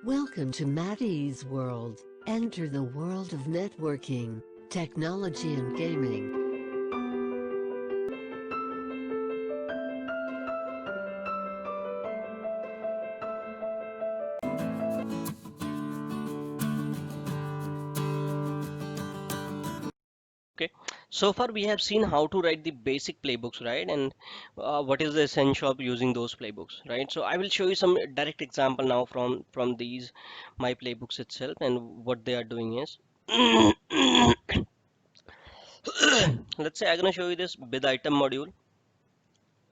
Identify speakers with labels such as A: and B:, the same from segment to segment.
A: Welcome to Maddie's World. Enter the world of networking, technology and gaming.
B: Okay, so far we have seen how to write the basic playbooks, right? And what is the essential of using those playbooks, right? So I will show you some direct example now from these my playbooks itself, and what they are doing is, let's say I'm gonna show you this bid item module.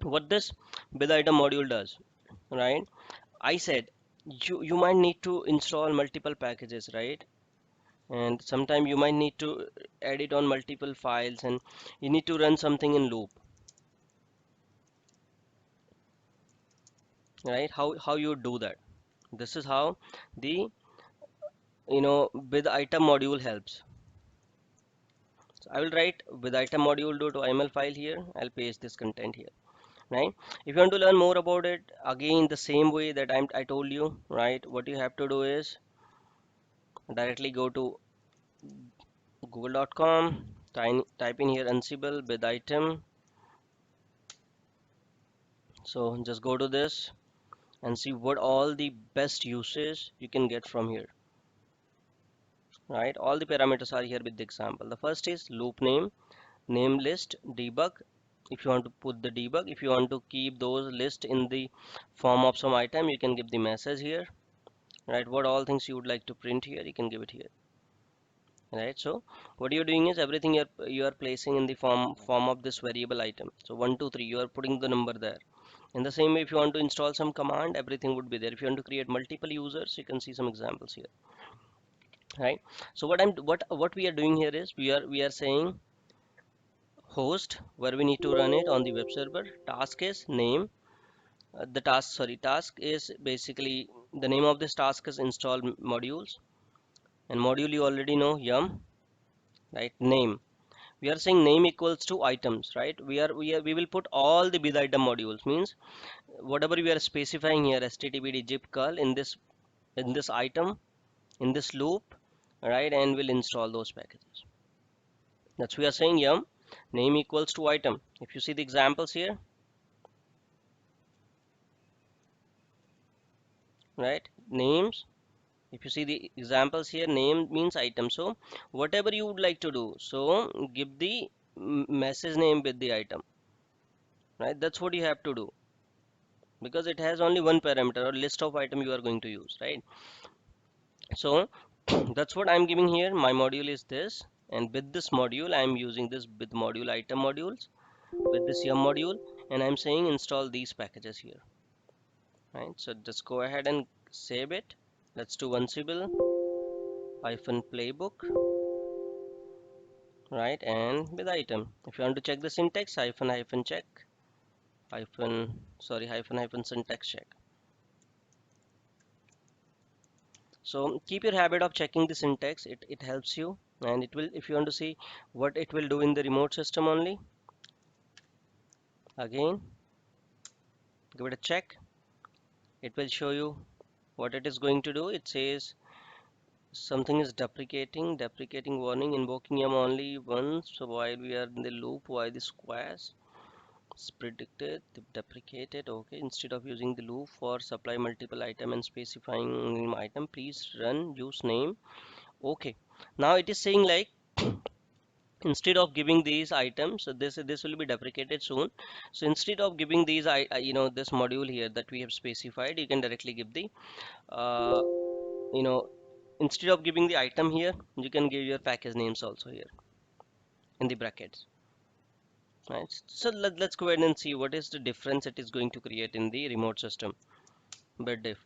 B: What this bid item module does, right? I said you might need to install multiple packages, right? And sometime you might need to edit on multiple files, and you need to run something in loop, right? How you do that? This is how the with item module helps. So I will write with item module .yml file here. I'll paste this content here, right? If you want to learn more about it, again the same way that I told you, right? What you have to do is directly go to google.com, type in here Ansible with item. So just go to this and see what all the best uses you can get from here, right? All the parameters are here with the example. The first is loop name list, debug. If you want to put the debug, if you want to keep those list in the form of some item, you can give the message here, right? What all things you would like to print here, you can give it here, right? So what you're doing is everything you are placing in the form of this variable item. So 1 2 3, you are putting the number there. In the same way, if you want to install some command, everything would be there. If you want to create multiple users, you can see some examples here, right? So what we are doing here is we are saying host, where we need to run it on the web server. Task is name. Task is basically the name of this task is install modules, and module you already know, yum, right? Name. We are saying name equals to items, right? We will put all the bid item modules, means whatever we are specifying here, httpd zip curl in this item, in this loop, right? And we'll install those packages. That's we are saying yum name equals to item. If you see the examples here, right? Names. If you see the examples here, name means item. So whatever you would like to do, so give the message name with the item, right? That's what you have to do, because it has only one parameter or list of item you are going to use, right? So that's what I'm giving here. My module is this, and with this module I'm using this with module item modules with this yum module, and I'm saying install these packages here, right? So just go ahead and save it. Let's do Ansible hyphen playbook, right? And with item, if you want to check the syntax, hyphen check, hyphen syntax check. So keep your habit of checking the syntax. It helps you, and it will, if you want to see what it will do in the remote system only, again give it a check. It will show you what it is going to do. It says something is deprecating warning, invoking yum only once. So while we are in the loop, why the squares? It's predicted, deprecated. Okay, instead of using the loop for supply multiple item and specifying name item, please run use name. Okay, now it is saying like instead of giving these items, so this will be deprecated soon. So instead of giving these this module here that we have specified, you can directly give the uh, you know instead of giving the item here, you can give your package names also here in the brackets, right? So let's go ahead and see what is the difference it is going to create in the remote system. Bit diff.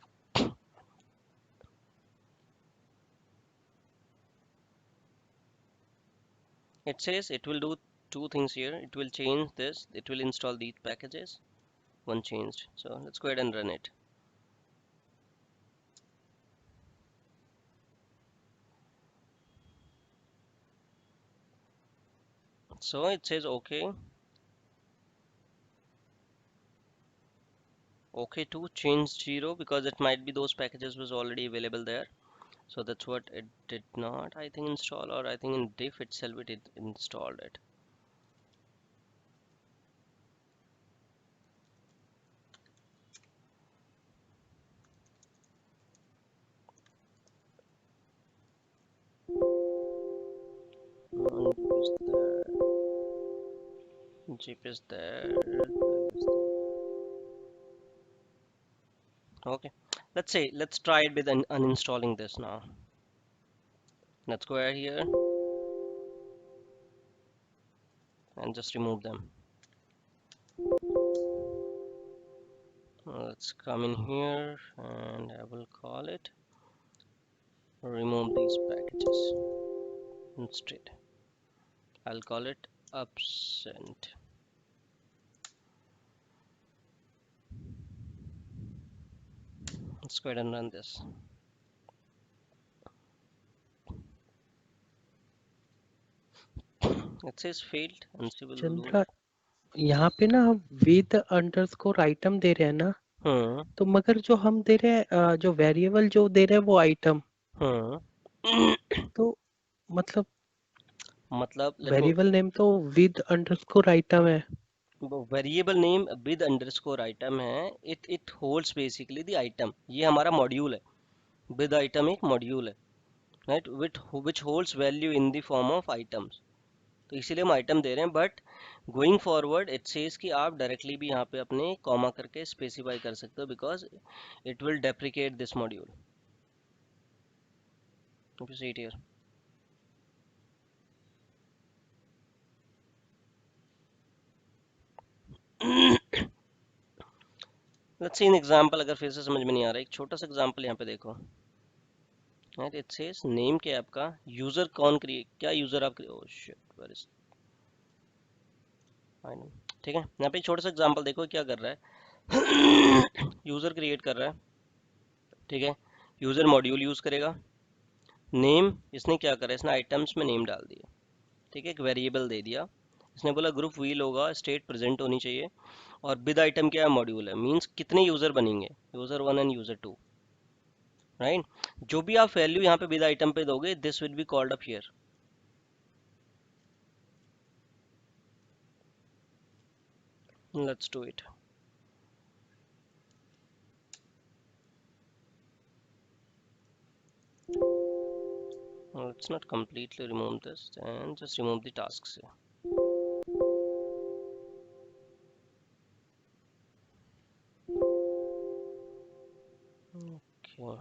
B: It says it will do two things here. It will change this, it will install these packages. One changed, so let's go ahead and run it. So it says okay. Okay to change 0 because it might be those packages was already available there. So that's what it did not, I think, install, or I think in diff itself it installed it. Zip is there. Okay, let's try it with uninstalling this now. Let's go ahead here and just remove them. Let's come in here and I will call it remove these packages. Instead I'll call it absent. Let's go ahead and run this. It says failed Ansible Lulu.
C: Chandra, यहाँ पे ना हम with underscore item दे रहे हैं ना,
B: हम्म
C: तो मगर जो हम दे रहे हैं जो वेरिएबल जो दे रहे हैं वो आइटम,
B: हम्म
C: तो मतलब
B: मतलब देखो,
C: वेरिएबल नेम तो विद अंडरस्कोर आइटम है.
B: Variable name with underscore item है. It holds basically the item. ये हमारा मॉड्यूल है. विद आइटम एक मॉड्यूल है, right, which holds value in the form of items. तो इसीलिए हम आइटम दे रहे हैं. But going forward it says कि आप डायरेक्टली भी यहाँ पे अपने कॉमा करके स्पेसिफाई कर सकते हो because it will deprecate this module. If you see it here. Let's see an example. अगर फिर से समझ में नहीं आ रहा, एक छोटा सा एग्जांपल यहाँ पे देखो. राइट, इट सेज नेम क्या है आपका, यूजर कौन क्रिएट, क्या यूजर आप create, oh shit where is, I know. ठीक है, यहाँ पे एक छोटा सा एग्जांपल देखो क्या कर रहा है. यूजर क्रिएट कर रहा है, ठीक है. यूजर मॉड्यूल यूज करेगा. नेम इसने क्या करा, इसने आइटम्स में नेम डाल दिया, ठीक है, एक वेरिएबल दे दिया. इसने बोला ग्रुप व्हील होगा, स्टेट प्रेजेंट होनी चाहिए. और विद आइटम क्या है, मॉड्यूल है, मींस कितने यूजर बनेंगे, यूजर 1 एंड यूजर 2, राइट. जो भी आप वैल्यू यहाँ पे विद आइटम पे दोगे this will be called up here. Let's do it. Let's not completely remove this and just remove the tasks here. Okay.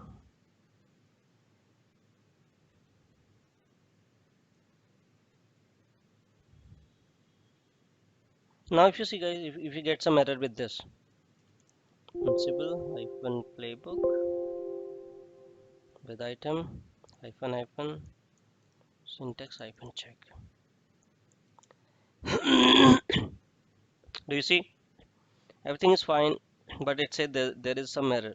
B: Now if you see guys, if you get some error with this, Ansible hyphen playbook with item hyphen hyphen syntax hyphen check. Do you see? Everything is fine, but it said there is some error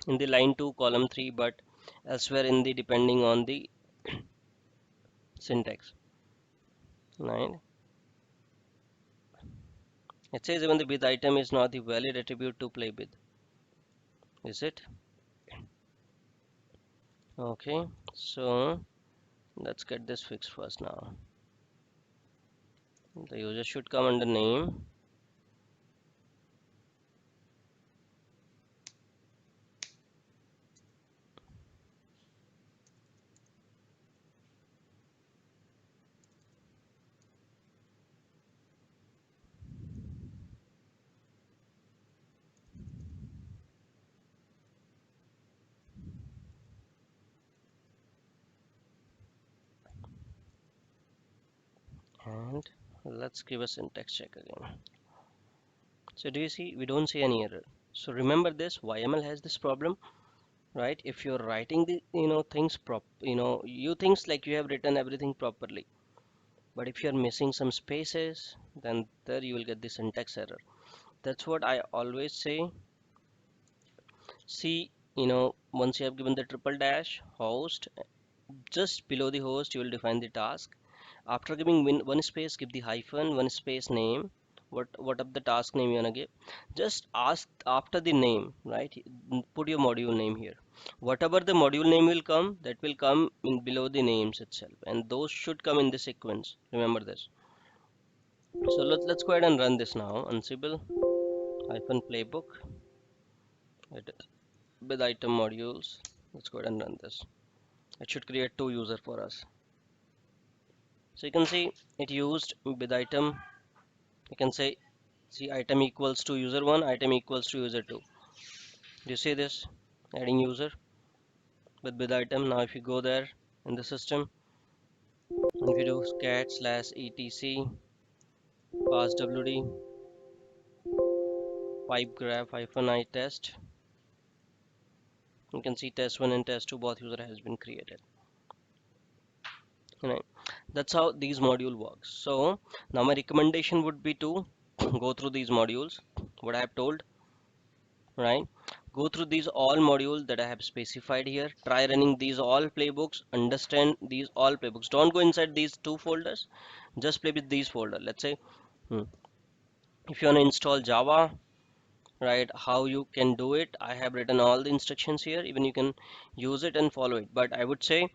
B: in the line 2 column 3, but elsewhere in the depending on the syntax. 9. It says even the with item is not the valid attribute to play with. Is it? Okay, so let's get this fixed first now. The user should come under name. And let's give a syntax check again. So do you see, we don't see any error. So remember this, YML has this problem, right? If you're writing the things you things like you have written everything properly, but if you're missing some spaces, then there you will get the syntax error. That's what I always say. See, once you have given the triple dash host, just below the host you will define the task. After giving one space, give the hyphen, one space name, what of the task name you wanna give. Just ask after the name, right? Put your module name here. Whatever the module name will come, that will come in below the names itself, and those should come in the sequence. Remember this. So let's go ahead and run this now. Ansible hyphen playbook it, with item modules. Let's go ahead and run this. It should create two user for us. So you can see it used with item. You can say see item equals to user 1, item equals to user 2. Do you see this? Adding user with item. Now if you go there in the system, if you do cat slash etc pass wd pipe graph hyphen I test, you can see test1 and test2 both user has been created. Right. That's how these module works. So now my recommendation would be to go through these modules, what I have told, right? Go through these all modules that I have specified here. Try running these all playbooks. Understand these all playbooks. Don't go inside these two folders. Just play with these folder. Let's say if you want to install Java, right? How you can do it. I have written all the instructions here. Even you can use it and follow it. But I would say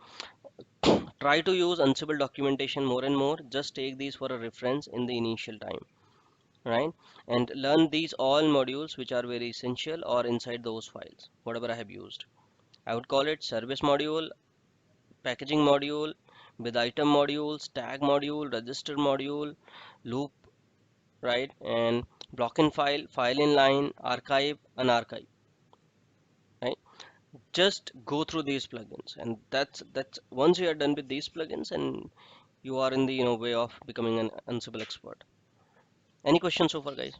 B: try to use Ansible documentation more and more. Just take these for a reference in the initial time, right? And learn these all modules which are very essential or inside those files, whatever I have used. I would call it service module, packaging module, with item modules, tag module, register module, loop, right? And block in file, file in line, archive, unarchive, right? Just go through these plugins, and that's once you are done with these plugins, and you are in the way of becoming an Ansible expert. Any questions so far, guys?